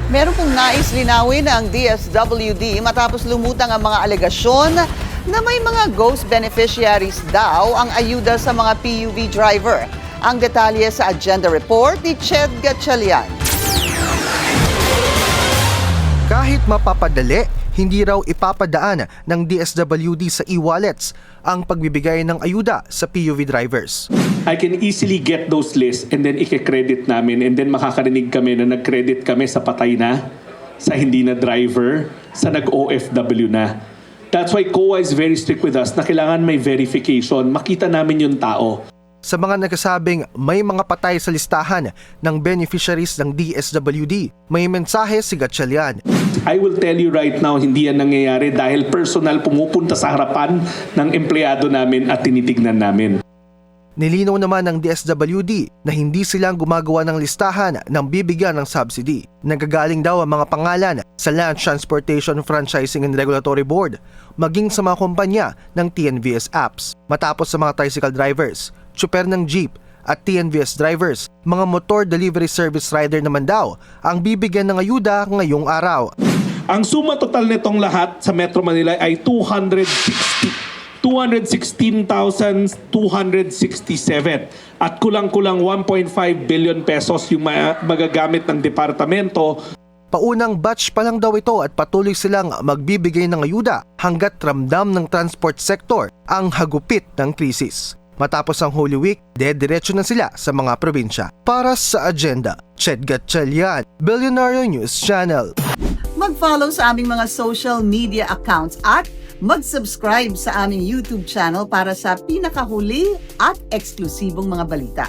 Meron pong nais linawin ang DSWD matapos lumutang ang mga alegasyon na may mga ghost beneficiaries daw ang ayuda sa mga PUV driver. Ang detalye sa agenda report ni Ched Gatchalian. Kahit mapapadali, hindi raw ipapadaan ng DSWD sa e-wallets ang pagbibigay ng ayuda sa PUV drivers. I can easily get those lists and then i-credit namin and then makakarinig kami na nag-credit kami sa patay na, sa hindi na driver, sa nag-OFW na. That's why COA is very strict with us na kailangan may verification, makita namin yung tao. Sa mga nagsasabing may mga patay sa listahan ng beneficiaries ng DSWD, may mensahe si Gatchalian. I will tell you right now, hindi yan nangyayari dahil personal pumupunta sa harapan ng empleyado namin at tinitignan namin. Nilinaw naman ng DSWD na hindi silang gumagawa ng listahan ng bibigyan ng subsidy. Nagagaling daw ang mga pangalan sa Land Transportation Franchising and Regulatory Board, maging sa mga kumpanya ng TNVS apps. Matapos sa mga tricycle drivers, tsuper ng jeep at TNVS drivers, mga motor delivery service rider naman daw ang bibigyan ng ayuda ngayong araw. Ang suma total nitong lahat sa Metro Manila ay 216,267 at kulang-kulang 1.5 billion pesos yung magagamit ng departamento. Paunang batch pa lang daw ito at patuloy silang magbibigay ng ayuda hanggat ramdam ng transport sector ang hagupit ng krisis. Matapos ang Holy Week, dediretso na sila sa mga probinsya. Para sa agenda, Ched Gatchalian, Billionaire News Channel. Mag-follow sa aming mga social media accounts at mag-subscribe sa aming YouTube channel para sa pinakahuli at eksklusibong mga balita.